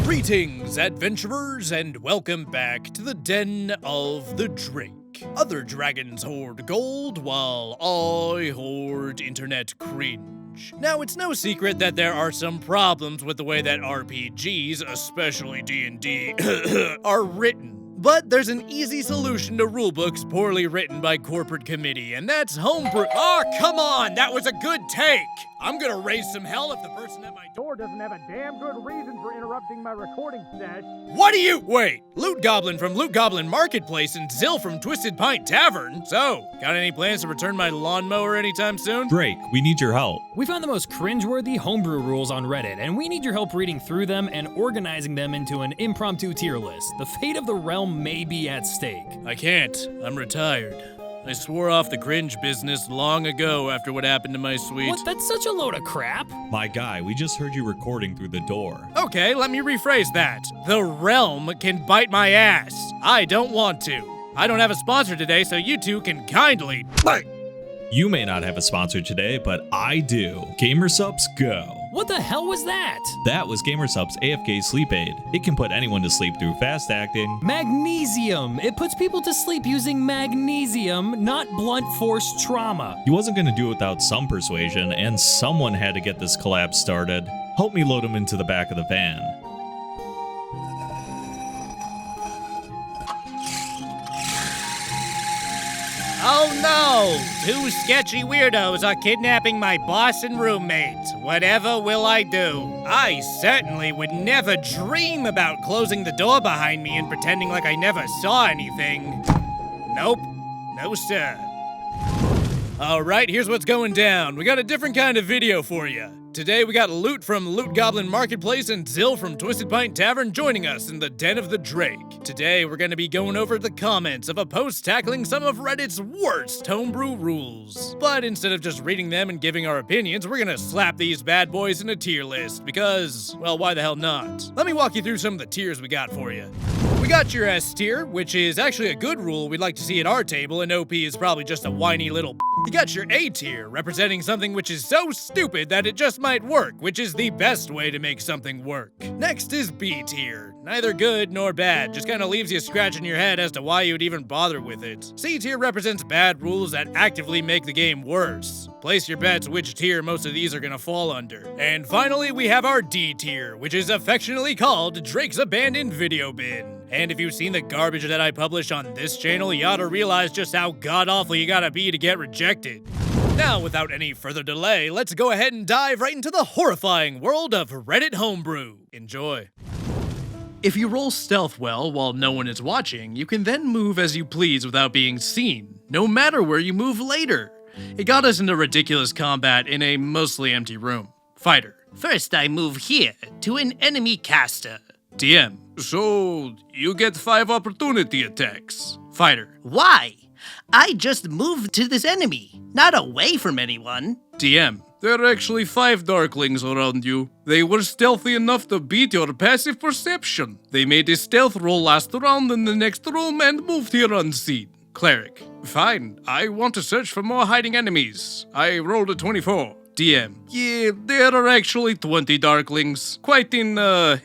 Greetings, adventurers, and welcome back to the Den of the Drake. Other dragons hoard gold, while I hoard internet cringe. Now, it's no secret that there are some problems with the way that RPGs, especially D&D, are written. But there's an easy solution to rulebooks poorly written by corporate committee, and that's homebrew. Oh, come on! That was a good take! I'm gonna raise some hell if the person at my door doesn't have a damn good reason for interrupting my recording stash. What do you— Wait, Loot Goblin from Loot Goblin Marketplace and Zill from Twisted Pint Tavern. So, got any plans to return my lawnmower anytime soon? Drake, we need your help. We found the most cringeworthy homebrew rules on Reddit, and we need your help reading through them and organizing them into an impromptu tier list. The fate of the realm may be at stake. I can't. I'm retired. I swore off the cringe business long ago after what happened to my suite. What? That's such a load of crap. My guy, we just heard you recording through the door. Okay, let me rephrase that. The realm can bite my ass. I don't want to. I don't have a sponsor today, so you two can kindly— You may not have a sponsor today, but I do. GamerSupps Go. What the hell was that? That was GamerSupps AFK Sleep Aid. It can put anyone to sleep through fast acting. Magnesium. It puts people to sleep using magnesium, not blunt force trauma. He wasn't gonna do it without some persuasion, and someone had to get this collapse started. Help me load him into the back of the van. Oh no! Two sketchy weirdos are kidnapping my boss and roommate. Whatever will I do? I certainly would never dream about closing the door behind me and pretending like I never saw anything. Nope. No, sir. Alright, here's what's going down. We got a different kind of video for you. Today we got Loot from Loot Goblin Marketplace and Zill from Twisted Pint Tavern joining us in the Den of the Drake. Today we're going to be going over the comments of a post tackling some of Reddit's worst homebrew rules. But instead of just reading them and giving our opinions, we're going to slap these bad boys in a tier list because, well, why the hell not? Let me walk you through some of the tiers we got for you. We got your S tier, which is actually a good rule we'd like to see at our table, and OP is probably just a whiny little You got your A tier, representing something which is so stupid that it just might work, which is the best way to make something work. Next is B tier. Neither good nor bad, just kinda leaves you scratching your head as to why you'd even bother with it. C tier represents bad rules that actively make the game worse. Place your bets which tier most of these are gonna fall under. And finally, we have our D tier, which is affectionately called Drake's Abandoned Video Bin. And if you've seen the garbage that I publish on this channel, you ought to realize just how god-awful you gotta be to get rejected. Now, without any further delay, let's go ahead and dive right into the horrifying world of Reddit Homebrew. Enjoy. If you roll stealth well while no one is watching, you can then move as you please without being seen, no matter where you move later. It got us into ridiculous combat in a mostly empty room. Fighter. First I move here, to an enemy caster. DM. So, you get 5 opportunity attacks. Fighter. Why? I just moved to this enemy, not away from anyone. DM. There are actually 5 darklings around you. They were stealthy enough to beat your passive perception. They made a stealth roll last round in the next room and moved here unseen. Cleric. Fine, I want to search for more hiding enemies. I rolled a 24. DM. Yeah, there are actually 20 darklings, quite in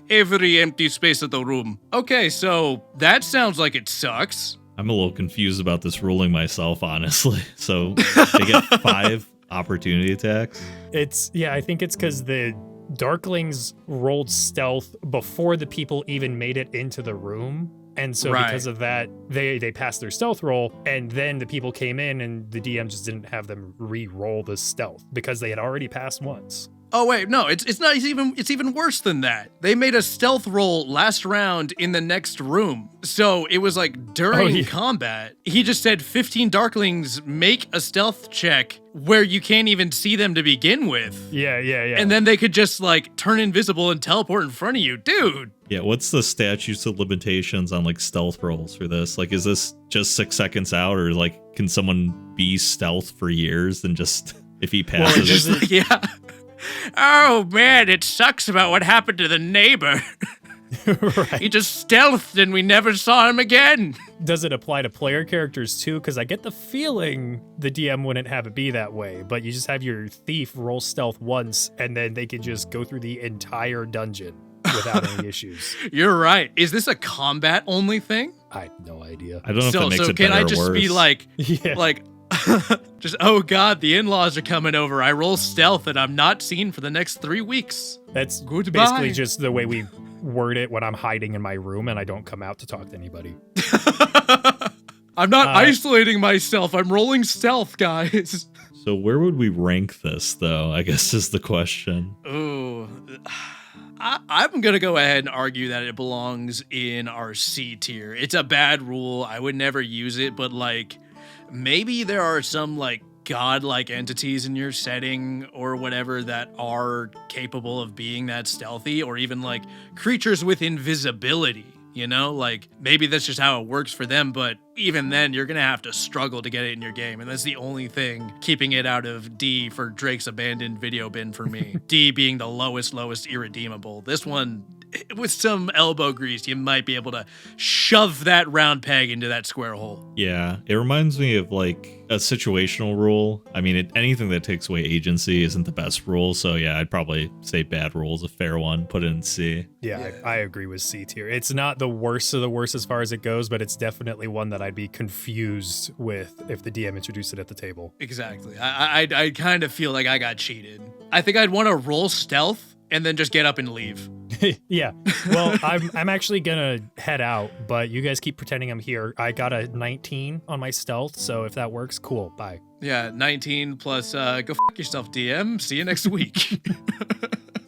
every empty space of the room. Okay, so that sounds like it sucks. I'm a little confused about this ruling myself, honestly. So they get 5 opportunity attacks? I think it's because the Darklings rolled stealth before the people even made it into the room. And so because of that, they passed their stealth roll, and then the people came in and the DM just didn't have them re-roll the stealth because they had already passed once. Oh wait, no, it's even worse than that. They made a stealth roll last round in the next room. So it was like during combat, he just said 15 darklings make a stealth check where you can't even see them to begin with. Yeah. And then they could just like turn invisible and teleport in front of you. Dude. Yeah, what's the statutes of limitations on like stealth rolls for this? Like, is this just 6 seconds out, or like can someone be stealth for years and just if he passes? Well, yeah. Oh man, it sucks about what happened to the neighbor. Right. He just stealthed and we never saw him again. Does it apply to player characters too? Because I get the feeling the DM wouldn't have it be that way, but you just have your thief roll stealth once and then they can just go through the entire dungeon. without any issues. You're right. Is this a combat only thing? I have no idea. I don't know if that makes it can better I or just worse. be like, Yeah. like, just, oh God, the in-laws are coming over. I roll stealth and I'm not seen for the next 3 weeks. That's Goodbye. basically just the way we word it when I'm hiding in my room and I don't come out to talk to anybody. I'm not isolating myself. I'm rolling stealth, guys. So where would we rank this, though? I guess is the question. Ooh. I'm going to go ahead and argue that it belongs in our C tier. It's a bad rule. I would never use it, but like maybe there are some like godlike entities in your setting or whatever that are capable of being that stealthy, or even like creatures with invisibility. You know, like maybe that's just how it works for them, but even then you're going to have to struggle to get it in your game. And that's the only thing keeping it out of D for Drake's abandoned video bin for me. D being the lowest irredeemable. This one, with some elbow grease, you might be able to shove that round peg into that square hole. Yeah, it reminds me of like a situational rule. I mean, anything that takes away agency isn't the best rule. So yeah, I'd probably say bad rule is a fair one. Put it in C. Yeah. I agree with C tier. It's not the worst of the worst as far as it goes, but it's definitely one that I'd be confused with if the DM introduced it at the table. Exactly. I kind of feel like I got cheated. I think I'd want to roll stealth and then just get up and leave. Yeah. Well, I'm actually gonna head out, but you guys keep pretending I'm here. I got a 19 on my stealth, so if that works, cool. Bye. Yeah, 19 plus go f*** yourself, DM. See you next week.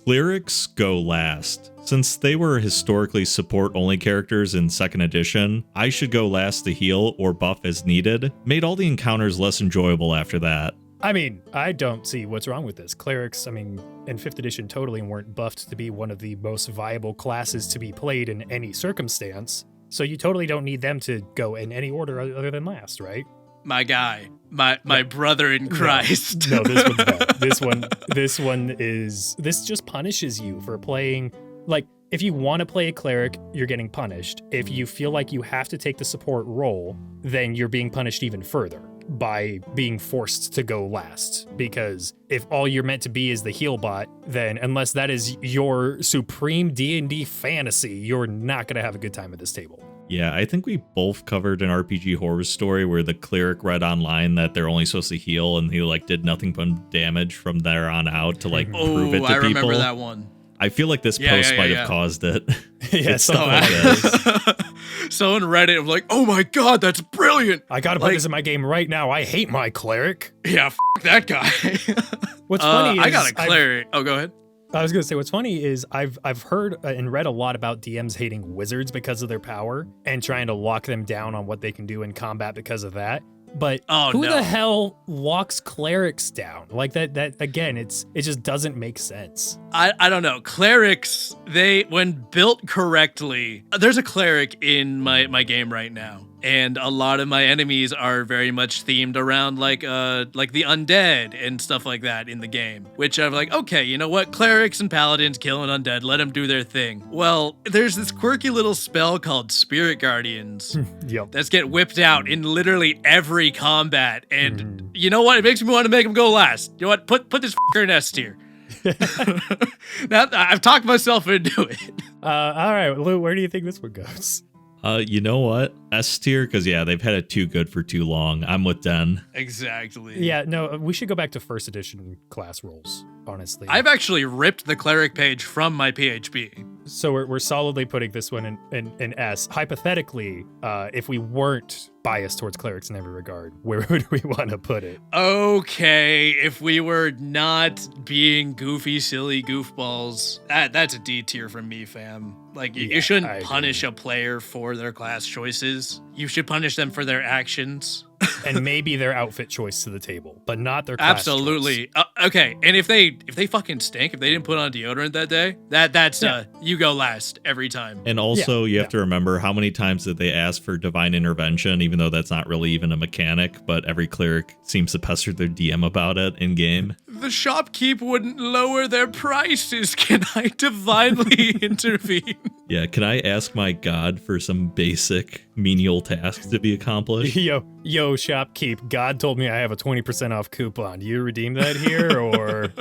Clerics go last. Since they were historically support-only characters in 2nd edition, I should go last to heal or buff as needed. Made all the encounters less enjoyable after that. I mean, I don't see what's wrong with this. Clerics, I mean, in 5th edition totally weren't buffed to be one of the most viable classes to be played in any circumstance. So you totally don't need them to go in any order other than last, right? My guy, my brother in Christ. No, this one's bad. This just punishes you for playing, like, if you want to play a cleric, you're getting punished. If you feel like you have to take the support role, then you're being punished even further by being forced to go last. Because if all you're meant to be is the heal bot, then unless that is your supreme D&D fantasy, you're not going to have a good time at this table. Yeah, I think we both covered an RPG horror story where the cleric read online that they're only supposed to heal, and he like did nothing but damage from there on out to like prove it to I people. remember that one. I feel like this post might have caused it. Yeah, It's stuff like this. Someone read it and was like, oh my God, that's brilliant. I gotta put this in my game right now. I hate my cleric. Yeah, that guy. What's funny is I got a cleric. Oh, go ahead. I was gonna say, what's funny is I've heard and read a lot about DMs hating wizards because of their power and trying to lock them down on what they can do in combat because of that. But who the hell locks clerics down? Like that again, it just doesn't make sense. I don't know. Clerics, when built correctly, there's a cleric in my game right now. And a lot of my enemies are very much themed around like the undead and stuff like that in the game. Which I'm like, okay, you know what? Clerics and paladins killing undead, let them do their thing. Well, there's this quirky little spell called Spirit Guardians Yep. that's get whipped out in literally every combat. And you know what? It makes me want to make them go last. You know what? Put this f***er in S tier. Now I've talked myself into it. All right, Lou, where do you think this one goes? You know what? S tier, because yeah, they've had it too good for too long. I'm with Den. Exactly. Yeah, no, we should go back to 1st edition class rules, honestly. I've actually ripped the cleric page from my PHP. So we're solidly putting this one in S. Hypothetically, if we weren't biased towards clerics in every regard, where would we want to put it? Okay, if we were not being goofy, silly goofballs, that's a D tier from me, fam. Like, you shouldn't punish a player for their class choices. You should punish them for their actions. And maybe their outfit choice to the table, but not their class Absolutely. Okay, and if they fucking stink, if they didn't put on deodorant that day, that's you go last every time. And also, you have to remember how many times did they ask for divine intervention, even though that's not really even a mechanic, but every cleric seems to pester their DM about it in game. The shopkeep wouldn't lower their prices. Can I divinely intervene? Yeah, can I ask my god for some basic menial tasks to be accomplished? Yo, shopkeep, God told me I have a 20% off coupon. Do you redeem that here, or?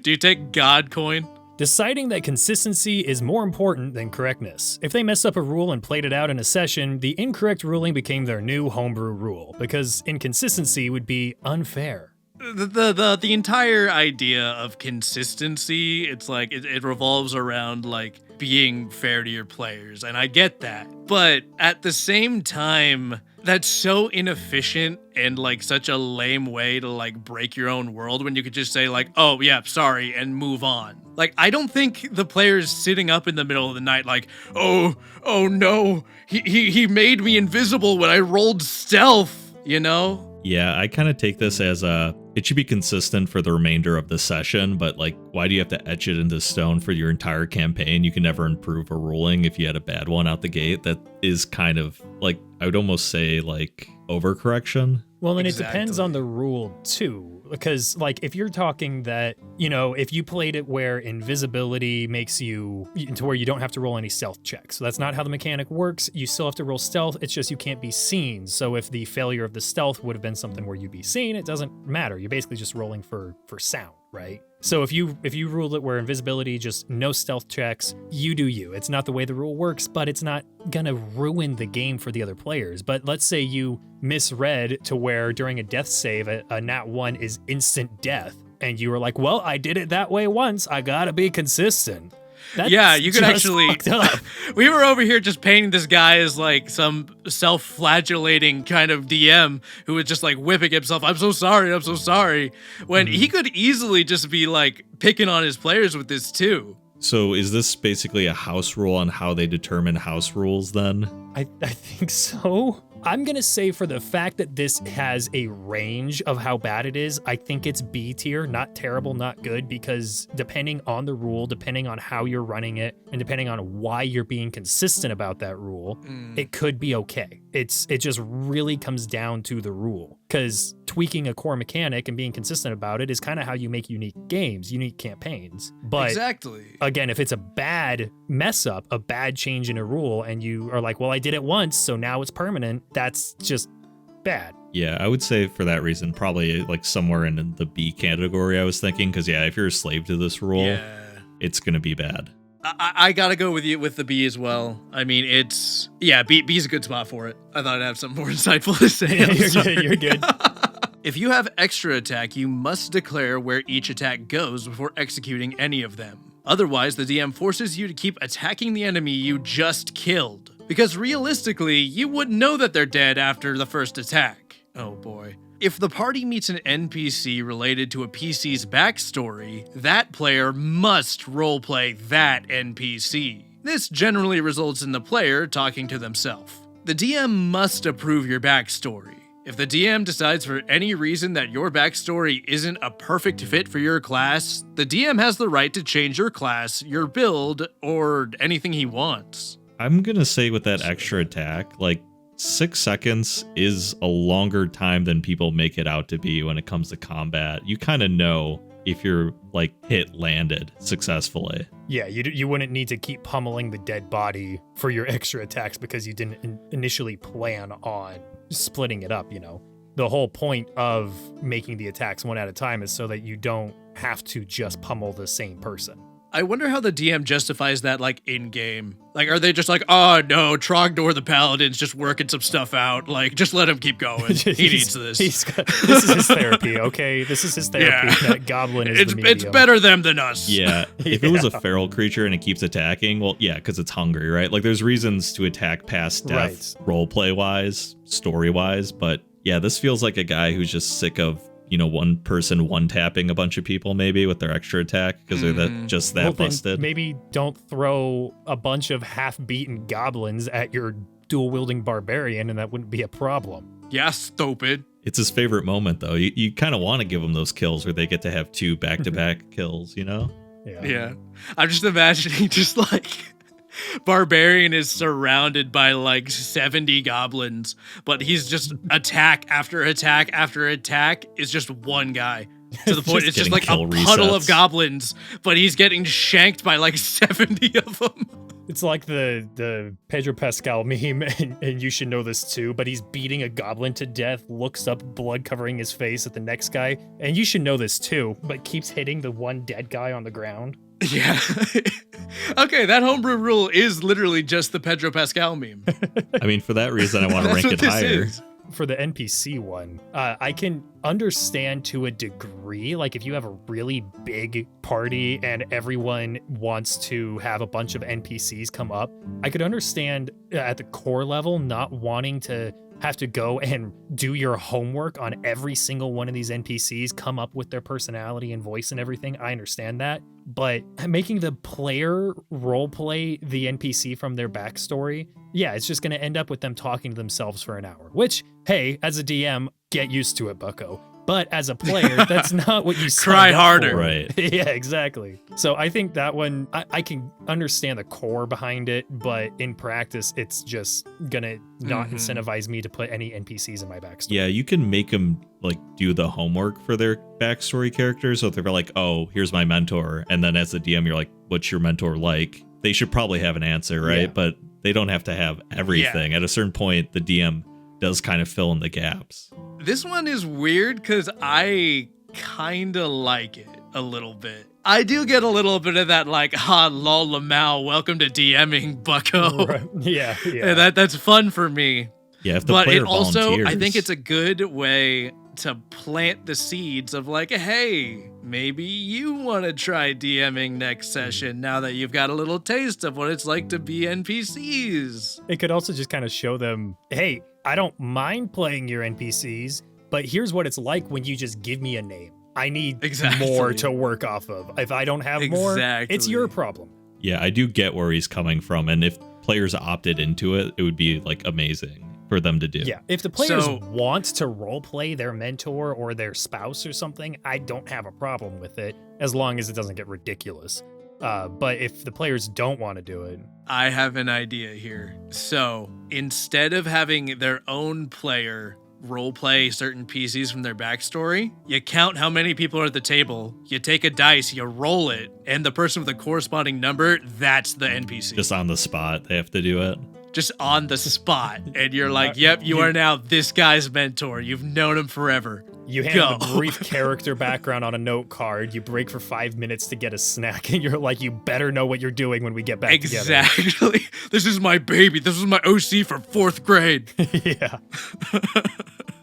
Do you take God coin? Deciding that consistency is more important than correctness. If they mess up a rule and played it out in a session, the incorrect ruling became their new homebrew rule, because inconsistency would be unfair. The entire idea of consistency, it's like it revolves around like being fair to your players, and I get that. But at the same time, that's so inefficient and like such a lame way to like break your own world when you could just say like, oh yeah, sorry, and move on. Like, I don't think the player's sitting up in the middle of the night like, oh no, he made me invisible when I rolled stealth, you know? Yeah, I kind of take this as it should be consistent for the remainder of the session, but like, why do you have to etch it into stone for your entire campaign? You can never improve a ruling if you had a bad one out the gate. That is kind of like, I would almost say like overcorrection. Well, and it depends on the rule too. Because, like, if you're talking that, you know, if you played it where invisibility makes you to where you don't have to roll any stealth checks. So that's not how the mechanic works. You still have to roll stealth. It's just you can't be seen. So if the failure of the stealth would have been something where you'd be seen, it doesn't matter. You're basically just rolling for sound, right? So if you ruled it where invisibility, just no stealth checks, you do you. It's not the way the rule works, but it's not gonna ruin the game for the other players. But let's say you misread to where during a death save, a nat 1 is instant death, and you were like, well, I did it that way once, I gotta be consistent. That's you could actually. We were over here just painting this guy as like some self-flagellating kind of DM who was just like whipping himself. I'm so sorry. When he could easily just be like picking on his players with this too. So is this basically a house rule on how they determine house rules then? I think so. I'm going to say for the fact that this has a range of how bad it is, I think it's B tier, not terrible, not good, because depending on the rule, depending on how you're running it, and depending on why you're being consistent about that rule, it could be okay. It just really comes down to the rule, because tweaking a core mechanic and being consistent about it is kind of how you make unique games, unique campaigns. But exactly. Again, if it's a bad mess up, a bad change in a rule, and you are like, well, I did it once, so now it's permanent, that's just bad. Yeah, I would say for that reason, probably like somewhere in the B category I was thinking, because yeah, if you're a slave to this rule, it's going to be bad. I gotta go with you with the B as well. I mean, B's a good spot for it. I thought I'd have something more insightful to say. You're good. If you have extra attack, you must declare where each attack goes before executing any of them. Otherwise, the DM forces you to keep attacking the enemy you just killed. Because realistically, you wouldn't know that they're dead after the first attack. Oh boy. If the party meets an NPC related to a PC's backstory, that player must roleplay that NPC. This generally results in the player talking to themselves. The DM must approve your backstory. If the DM decides for any reason that your backstory isn't a perfect fit for your class, the DM has the right to change your class, your build, or anything he wants. I'm going to say with that extra attack, like 6 seconds is a longer time than people make it out to be when it comes to combat. You kind of know if you're like hit landed successfully. Yeah, you wouldn't need to keep pummeling the dead body for your extra attacks because you didn't initially plan on splitting it up, you know. The whole point of making the attacks one at a time is so that you don't have to just pummel the same person. I wonder how the DM justifies that, like, in-game. Like, are they just like, oh, no, Trogdor the Paladin's just working some stuff out. Like, just let him keep going. He needs this. This is his therapy, okay? This is his therapy. Yeah. That goblin is the medium. It's better them than us. Yeah. If it was a feral creature and it keeps attacking, well, yeah, because it's hungry, right? Like, there's reasons to attack past death, roleplay-wise, story-wise. But, yeah, this feels like a guy who's just sick of, you know, one person one-tapping a bunch of people maybe with their extra attack because they're that busted. Maybe don't throw a bunch of half-beaten goblins at your dual-wielding barbarian and that wouldn't be a problem. Yeah, stupid. It's his favorite moment, though. You kind of want to give him those kills where they get to have 2 back-to-back kills, you know? Yeah. I'm just imagining just like... Barbarian is surrounded by like 70 goblins, but he's just attack after attack after attack is just one guy. To the point it's just like a puddle of goblins, but he's getting shanked by like 70 of them. It's like the Pedro Pascal meme, and you should know this too, but he's beating a goblin to death, looks up, blood covering his face at the next guy, and you should know this too, but keeps hitting the one dead guy on the ground. Yeah. Okay, that homebrew rule is literally just the Pedro Pascal meme. I mean, for that reason, I want to rank it higher. Is. For the NPC one, I can understand to a degree, like if you have a really big party and everyone wants to have a bunch of NPCs come up, I could understand at the core level not wanting to have to go and do your homework on every single one of these NPCs, come up with their personality and voice and everything. I understand that. But making the player roleplay the NPC from their backstory, yeah, it's just going to end up with them talking to themselves for an hour, which, hey, as a DM, get used to it, bucko. But as a player, that's not what you Try harder. For. Right. Yeah, exactly. So I think that one, I can understand the core behind it, but in practice, it's just gonna not incentivize me to put any NPCs in my backstory. Yeah, you can make them like do the homework for their backstory characters. So if they're like, oh, here's my mentor. And then as a DM, you're like, what's your mentor like? They should probably have an answer, right? Yeah. But they don't have to have everything. Yeah. At a certain point, the DM does kind of fill in the gaps. This one is weird because I kind of like it a little bit. I do get a little bit of that like, lol, Lamau, welcome to DMing, bucko. Right. Yeah. And that's fun for me. Yeah, if the But player it also, volunteers. I think it's a good way to plant the seeds of like, hey, maybe you want to try DMing next session now that you've got a little taste of what it's like to be NPCs. It could also just kind of show them, hey, I don't mind playing your NPCs, but here's what it's like when you just give me a name. I need more to work off of. If I don't have more, it's your problem. Yeah, I do get where he's coming from. And if players opted into it, it would be like amazing for them to do. Yeah, if the players want to roleplay their mentor or their spouse or something, I don't have a problem with it, as long as it doesn't get ridiculous. But if the players don't want to do it... I have an idea here. So, instead of having their own player roleplay certain PCs from their backstory, you count how many people are at the table, you take a dice, you roll it, and the person with the corresponding number, that's the NPC. Just on the spot, they have to do it. Just on the spot. And you're like, yep, you are now this guy's mentor. You've known him forever. You hand him a brief character background on a note card, you break for 5 minutes to get a snack, and you're like, you better know what you're doing when we get back together. Exactly. This is my baby. This was my OC for 4th grade. Yeah.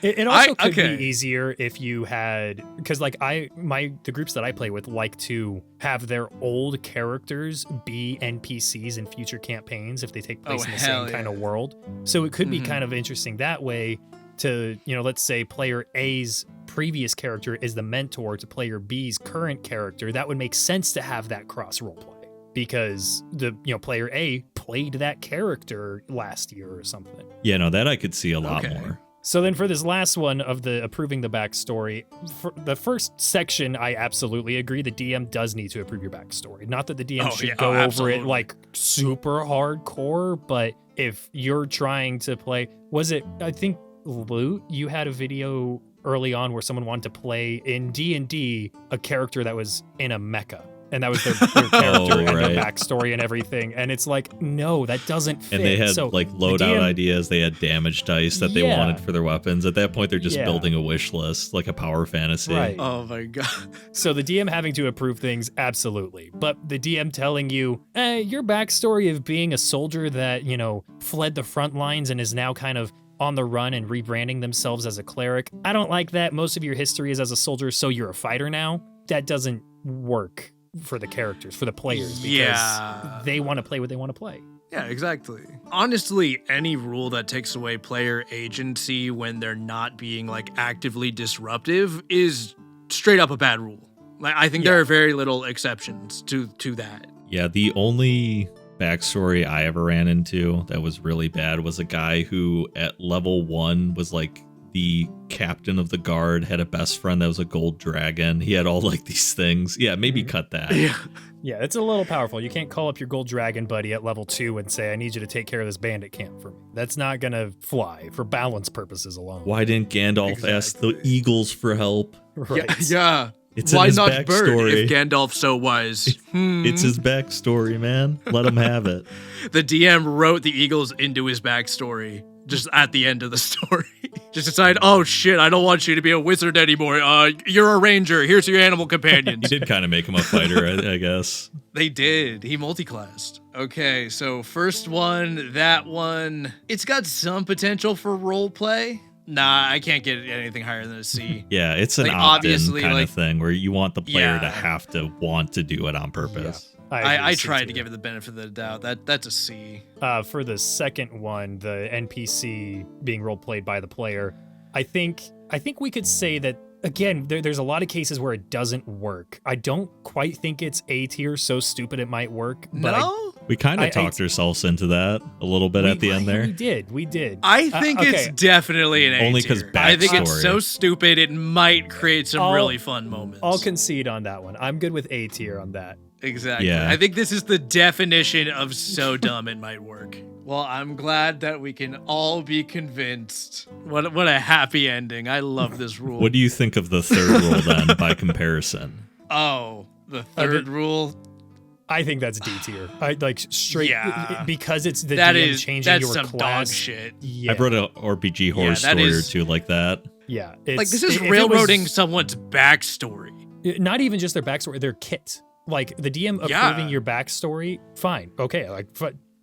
It also could be easier if you had, because like the groups that I play with like to have their old characters be NPCs in future campaigns if they take place in the same kind of world. So it could be kind of interesting that way to, let's say player A's previous character is the mentor to player B's current character. That would make sense to have that cross roleplay because the player A played that character last year or something. Yeah, no, that I could see a lot more. So then for this last one of the approving the backstory, for the first section, I absolutely agree. The DM does need to approve your backstory. Not that the DM should go over it like super hardcore, but if you're trying to play, I think Loot, you had a video early on where someone wanted to play in D&D a character that was in a mecha. And that was their character and their backstory and everything. And it's like, no, that doesn't fit. And they had like loadout ideas. They had damage dice that they wanted for their weapons. At that point, they're just building a wish list, like a power fantasy. Right. Oh my God. So the DM having to approve things, absolutely. But the DM telling you, your backstory of being a soldier that, fled the front lines and is now kind of on the run and rebranding themselves as a cleric. I don't like that. Most of your history is as a soldier, so you're a fighter now. That doesn't work for the characters, for the players, because they want to play what they want to play. Yeah, exactly. Honestly, any rule that takes away player agency when they're not being like actively disruptive is straight up a bad rule. Like, I think there are very little exceptions to that. Yeah, the only backstory I ever ran into that was really bad was a guy who at level 1 was like the captain of the guard, had a best friend that was a gold dragon. He had all like these things. Yeah, maybe cut that. Yeah, it's a little powerful. You can't call up your gold dragon buddy at level 2 and say, I need you to take care of this bandit camp for me. That's not going to fly for balance purposes alone. Why didn't Gandalf ask the eagles for help? Right. Yeah. It's Why in his not backstory. bird if Gandalf's so wise? It's his backstory, man. Let him have it. The DM wrote the eagles into his backstory just at the end of the story. Just decide, oh shit, I don't want you to be a wizard anymore. You're a ranger. Here's your animal companions. He did kind of make him a fighter, I guess. They did. He multiclassed. Okay, so first one, that one. It's got some potential for role play. Nah, I can't get anything higher than a C. Yeah, it's an Like, opt-in obviously, kind like- of thing where you want the player Yeah. to have to want to do it on purpose. I tried to give it the benefit of the doubt. That's a C. For the second one, the NPC being role played by the player, I think we could say that again. There's a lot of cases where it doesn't work. I don't quite think it's A tier, so stupid it might work. But No? We kind of talked ourselves into that a little bit at the end there. We did. I think okay. it's definitely an A Only tier. 'cause I think it's backstory. so stupid it might create some I'll- really fun moments. I'll concede on that one. I'm good with A tier on that. Exactly. Yeah. I think this is the definition of so dumb it might work. Well, I'm glad that we can all be convinced. What a happy ending. I love this rule. What do you think of the third rule then, by comparison? Oh, the third rule. I think that's D tier. I like straight because it's the That DM is changing that's your some class. dog shit. Yeah, I wrote an RPG horror that story or is- two like that. yeah. Like this is if it railroading was- someone's backstory. not even just their backstory, their kit. Like the DM Yeah. approving your backstory, fine, okay,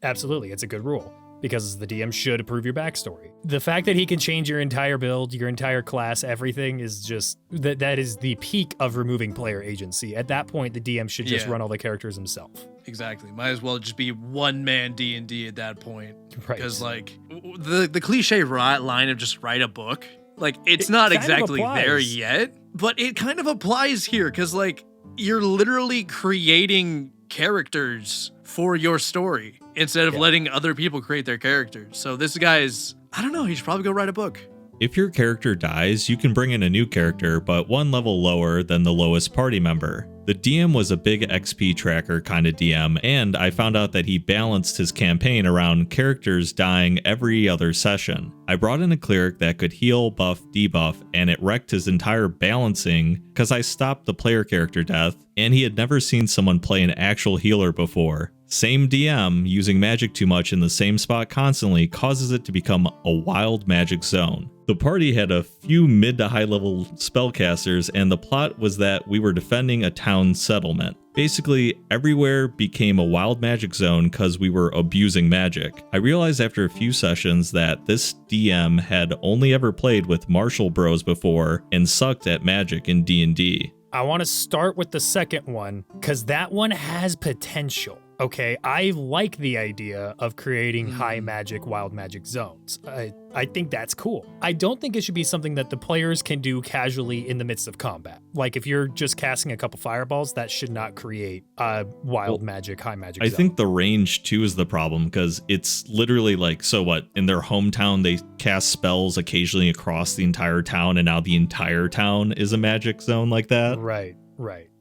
absolutely, it's a good rule because the DM should approve your backstory. The fact that he can change your entire build, your entire class, everything is just that is the peak of removing player agency. At that point, the DM should just Yeah. run all the characters himself. Exactly. Might as well just be one man D&D at that point. Right. Because like the cliche line of just write a book, like it's not kind of exactly there applies. yet, but it kind of applies here because like you're literally creating characters for your story instead of letting other people create their characters. So this guy's, I don't know, he should probably go write a book. If your character dies, you can bring in a new character, but one level lower than the lowest party member. The DM was a big XP tracker kind of DM, and I found out that he balanced his campaign around characters dying every other session. I brought in a cleric that could heal, buff, debuff, and it wrecked his entire balancing because I stopped the player character death, and he had never seen someone play an actual healer before. Same DM, using magic too much in the same spot constantly causes it to become a wild magic zone. The party had a few mid to high level spellcasters, and the plot was that we were defending a town settlement. Basically, everywhere became a wild magic zone because we were abusing magic. I realized after a few sessions that this DM had only ever played with martial bros before and sucked at magic in D&D. I want to start with the second one because that one has potential. Okay, I like the idea of creating high magic, wild magic zones. I think that's cool. I don't think it should be something that the players can do casually in the midst of combat. Like if you're just casting a couple fireballs, that should not create wild magic, high magic I zone. think the range too is the problem because it's literally like, so what, in their hometown they cast spells occasionally across the entire town and now the entire town is a magic zone like that? Right.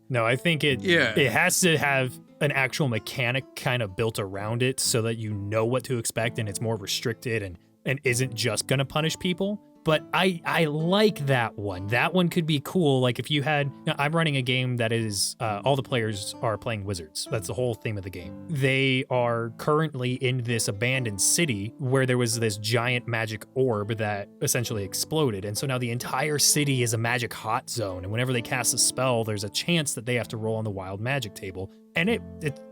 No, I think it has to have an actual mechanic kind of built around it so that you know what to expect and it's more restricted and isn't just going to punish people. But I like that one. That one could be cool. Like if you had, I'm running a game that is, all the players are playing wizards. That's the whole theme of the game. They are currently in this abandoned city where there was this giant magic orb that essentially exploded. And so now the entire city is a magic hot zone. And whenever they cast a spell, there's a chance that they have to roll on the wild magic table. And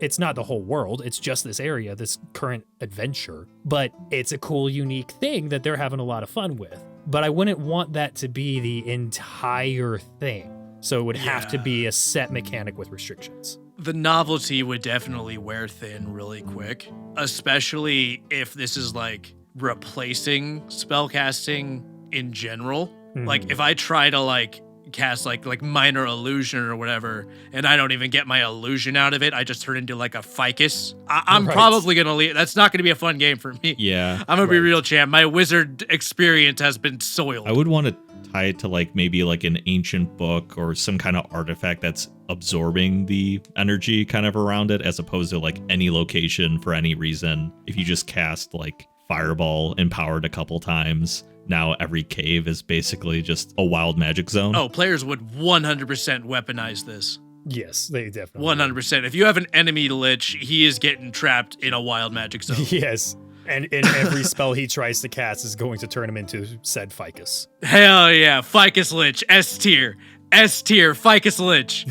it's not the whole world. It's just this area, this current adventure. But it's a cool, unique thing that they're having a lot of fun with. But I wouldn't want that to be the entire thing. So it would have to be a set mechanic with restrictions. The novelty would definitely wear thin really quick, especially if this is like replacing spellcasting in general. Like if I try to like cast like minor illusion or whatever, and I don't even get my illusion out of it, I just turn into like a ficus. I'm probably gonna leave. That's not gonna be a fun game for me. Yeah. I'm gonna be real, champ. My wizard experience has been soiled. I would want to tie it to like maybe like an ancient book or some kind of artifact that's absorbing the energy kind of around it, as opposed to like any location for any reason. If you just cast like fireball empowered a couple times, now every cave is basically just a wild magic zone. Oh, players would 100% weaponize this. Yes, they definitely 100%. If you have an enemy lich, he is getting trapped in a wild magic zone. Yes. And in every spell he tries to cast is going to turn him into said Ficus. Hell yeah, Ficus Lich, S tier. S tier, Ficus Lich.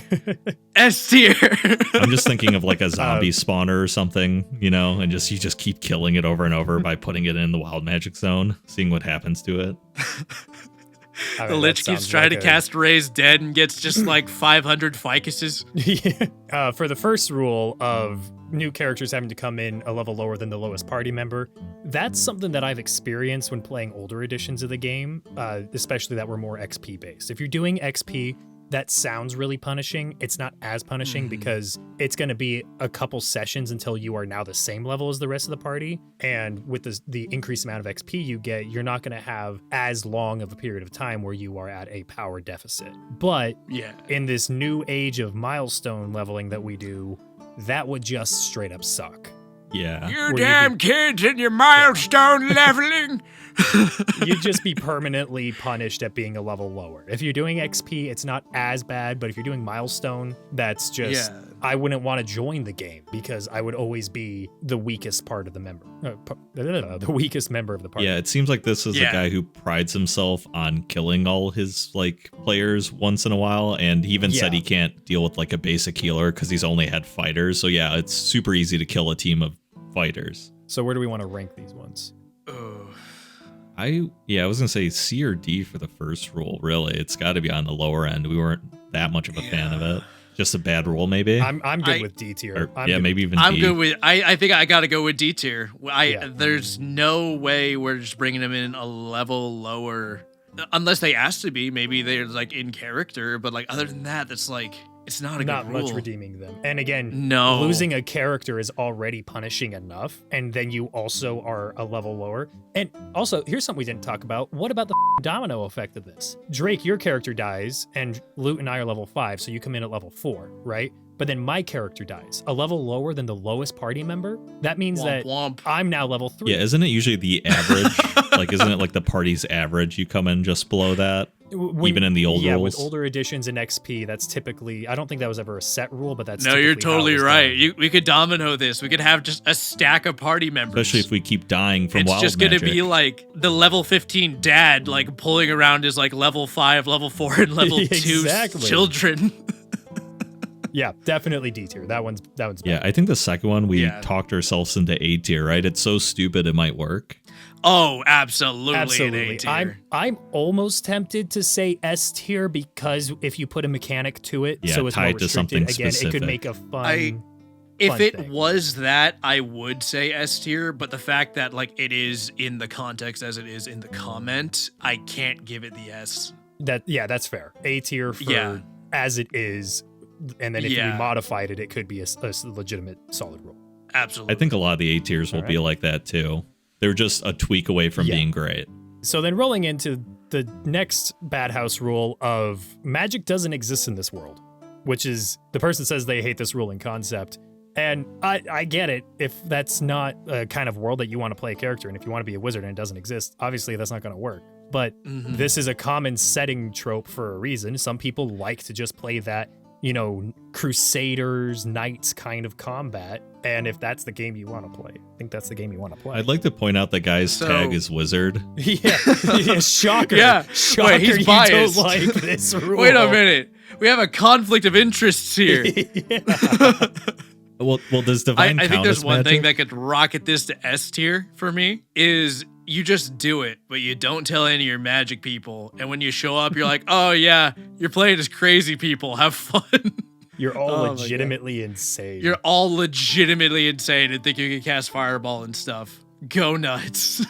S tier. I'm just thinking of like a zombie spawner or something, you know, and you just keep killing it over and over by putting it in the wild magic zone, seeing what happens to it. The Lich keeps trying to cast Raise Dead and gets just like 500 Ficuses. Yeah. For the first rule of new characters having to come in a level lower than the lowest party member, that's something that I've experienced when playing older editions of the game, especially that were more XP based. If you're doing XP, that sounds really punishing. It's not as punishing because it's going to be a couple sessions until you are now the same level as the rest of the party. And with the increased amount of XP you get, you're not going to have as long of a period of time where you are at a power deficit. But in this new age of milestone leveling that we do, that would just straight up suck. Yeah. You damn kids and your milestone leveling. You'd just be permanently punished at being a level lower. If you're doing XP, it's not as bad, but if you're doing milestone, that's just, I wouldn't want to join the game because I would always be the weakest part of the member. The weakest member of the party. Yeah, it seems like this is a guy who prides himself on killing all his like players once in a while, and he even said he can't deal with like a basic healer because he's only had fighters. So yeah, it's super easy to kill a team of fighters. So where do we want to rank these ones? I was gonna say C or D for the first rule. Really, it's got to be on the lower end. We weren't that much of a fan of it. Just a bad rule, maybe. I'm good with D tier. Maybe even D. I'm good with. I think I gotta go with D tier. There's no way we're just bringing them in a level lower, unless they ask to be. Maybe they're like in character, but like other than that, that's like it's not a not good rule. much redeeming them. And again, no, losing a character is already punishing enough, and then you also are a level lower. And also, here's something we didn't talk about. What about the domino effect of this? Drake, your character dies, and Loot and I are level 5, so you come in at level 4, right? But then my character dies, a level lower than the lowest party member. That means I'm now level 3. Yeah, isn't it usually the average? Like, isn't it like the party's average? You come in just below that, even in the old rules? Yeah, with older editions in XP, that's typically, I don't think that was ever a set rule, but that's no, you're totally right. We could domino this. We could have just a stack of party members. Especially if we keep dying from wild magic. It's just going to be like the level 15 dad, like pulling around his like level 5, level 4, and level 2 children. Yeah, definitely D tier. That one's bad. Yeah, I think the second one we talked ourselves into A tier, right? It's so stupid it might work. Oh, absolutely. An A tier. I'm almost tempted to say S tier because if you put a mechanic to it, so it's tied more to something restricted, again, specific. it could make a fun. If it was that, I would say S tier, but the fact that like it is in the context as it is in the comment, I can't give it the S. That's fair. A tier for as it is. And then if you modified it, it could be a legitimate solid rule. Absolutely. I think a lot of the A tiers will be like that too. They're just a tweak away from being great. So then rolling into the next bad house rule of magic doesn't exist in this world, which is the person says they hate this rule in concept. And I get it if that's not a kind of world that you want to play a character in. If you want to be a wizard and it doesn't exist, obviously that's not going to work. But this is a common setting trope for a reason. Some people like to just play that, Crusaders, Knights kind of combat. And if that's the game you want to play, I think that's the game you want to play. I'd like to point out that guy's tag is wizard. Yeah, shocker. Shocker. Wait, he's biased. Don't like this rule. Wait a minute. We have a conflict of interests here. Well, does divine I think there's one magic? thing that could rocket this to S tier for me is you just do it, but you don't tell any of your magic people. And when you show up, you're like, oh yeah, you're playing as crazy people. Have fun. You're all legitimately insane. You're all legitimately insane and think you can cast fireball and stuff. Go nuts.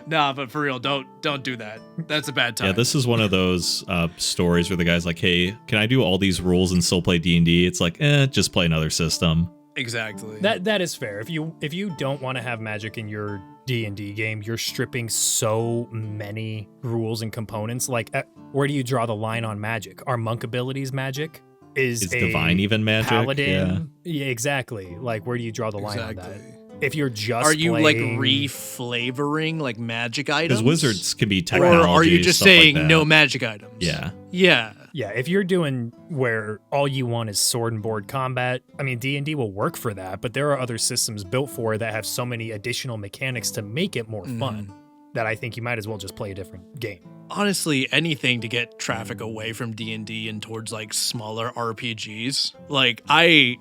Nah, but for real, don't do that. That's a bad time. Yeah, this is one of those stories where the guy's like, hey, can I do all these rules and still play D&D? It's like, just play another system. Exactly. That is fair. If you don't want to have magic in your D&D game, you're stripping so many rules and components. Like, where do you draw the line on magic? Are monk abilities magic? Is divine even magic? Paladin? Yeah, exactly. Like, where do you draw the line on that? if you're just Are you playing, like reflavoring like magic items? Because wizards can be Or technology. are you just stuff like saying that. no magic items? Yeah. Yeah. yeah, if you're doing where all you want is sword and board combat, I mean, D&D will work for that, but there are other systems built for it that have so many additional mechanics to make it more fun that I think you might as well just play a different game. Honestly, anything to get traffic away from D&D and towards like smaller RPGs. Like I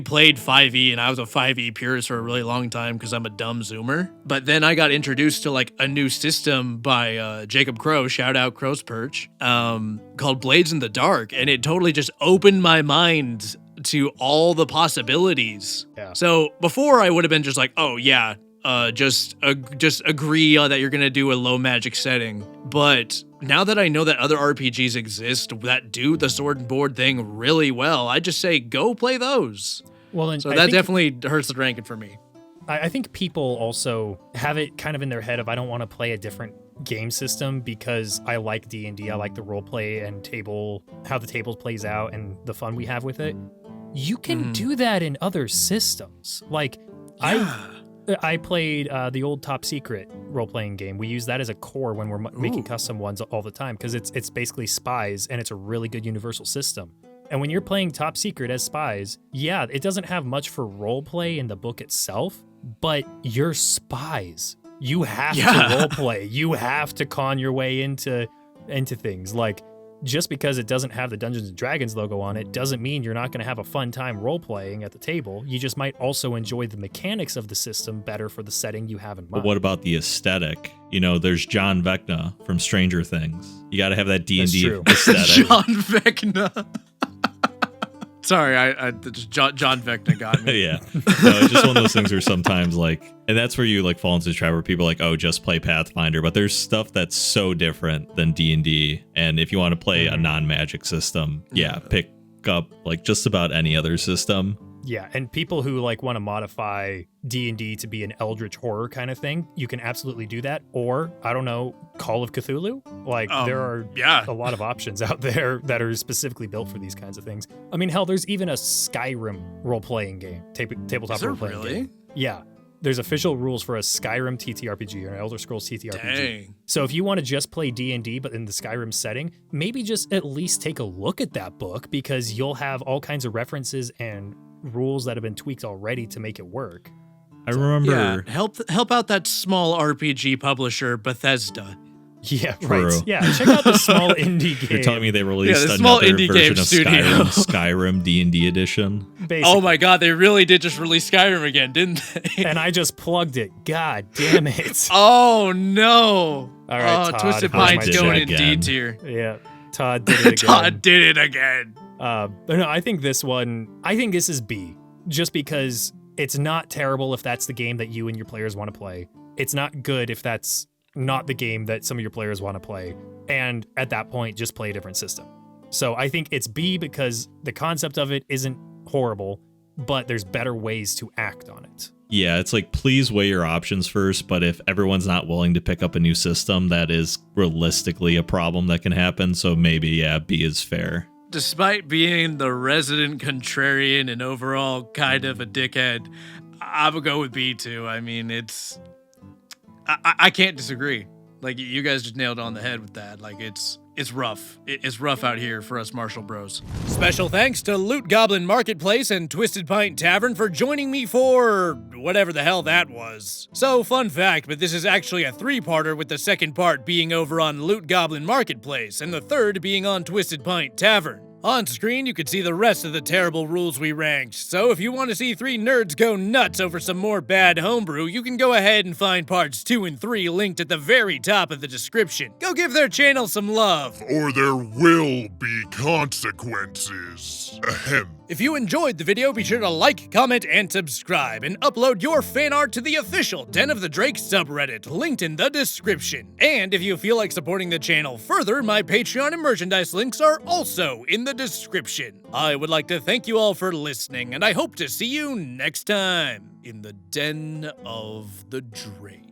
played 5e and I was a 5e purist for a really long time because I'm a dumb zoomer. But then I got introduced to like a new system by Jacob Crow, shout out Crow's Perch, called Blades in the Dark. And it totally just opened my mind to all the possibilities. Yeah. So before I would have been just like, oh yeah, just agree that you're gonna do a low magic setting. But now that I know that other RPGs exist that do the sword and board thing really well, I just say go play those. Well, and So I that think- definitely hurts the ranking for me. I think people also have it kind of in their head of I don't want to play a different game system because I like D&D, I like the role play and how the tables plays out and the fun we have with it. You can do that in other systems. Like I played the old Top Secret role-playing game. We use that as a core when we're making custom ones all the time because it's basically spies and it's a really good universal system. And when you're playing Top Secret as spies, yeah, it doesn't have much for roleplay in the book itself, but you're spies. You have to roleplay. You have to con your way into things. Like, just because it doesn't have the Dungeons & Dragons logo on it doesn't mean you're not going to have a fun time role-playing at the table. You just might also enjoy the mechanics of the system better for the setting you have in mind. But what about the aesthetic? You know, there's John Vecna from Stranger Things. You got to have that D&D true. aesthetic. John Vecna. Sorry, I just John Vecna got me. Yeah. No, it's just one of those things where sometimes like, and that's where you like fall into the trap where people are like, oh, just play Pathfinder. But there's stuff that's so different than D&D. And if you want to play a non-magic system, pick up like just about any other system. Yeah, and people who like want to modify D&D to be an eldritch horror kind of thing, you can absolutely do that. Or, I don't know, Call of Cthulhu? Like, there are a lot of options out there that are specifically built for these kinds of things. I mean, hell, there's even a Skyrim role-playing game, tabletop role-playing game. Yeah, there's official rules for a Skyrim TTRPG or an Elder Scrolls TTRPG. Dang. So if you want to just play D&D but in the Skyrim setting, maybe just at least take a look at that book because you'll have all kinds of references and rules that have been tweaked already to make it work. I remember. Yeah, help out that small RPG publisher, Bethesda. Yeah, True. right. Yeah, check out the small indie game. You're telling me they released the small another indie version game of studio. Skyrim D&D edition? Basically. Oh my god, they really did just release Skyrim again, didn't they? And I just plugged it. God damn it. Oh no. All right, Todd, Twisted how's Pine's my going in check D again? tier. Yeah, Todd did it again. Todd did it again. But no, I think this is B. Just because it's not terrible if that's the game that you and your players want to play. It's not good if that's not the game that some of your players want to play. And at that point, just play a different system. So I think it's B because the concept of it isn't horrible, but there's better ways to act on it. Yeah, it's like, please weigh your options first, but if everyone's not willing to pick up a new system, that is realistically a problem that can happen. So maybe, B is fair. Despite being the resident contrarian and overall kind of a dickhead, I would go with B too. I mean, I can't disagree. Like, you guys just nailed it on the head with that. Like, it's rough. It's rough out here for us Marshall Bros. Special thanks to Loot Goblin Marketplace and Twisted Pint Tavern for joining me for whatever the hell that was. So, fun fact, but this is actually a three-parter with the second part being over on Loot Goblin Marketplace and the third being on Twisted Pint Tavern. On screen, you can see the rest of the terrible rules we ranked, so if you want to see three nerds go nuts over some more bad homebrew, you can go ahead and find parts 2 and 3 linked at the very top of the description. Go give their channel some love. Or there will be consequences. Ahem. If you enjoyed the video, be sure to like, comment, and subscribe, and upload your fan art to the official Den of the Drake subreddit, linked in the description. And if you feel like supporting the channel further, my Patreon and merchandise links are also in the description. I would like to thank you all for listening, and I hope to see you next time in the Den of the Drake.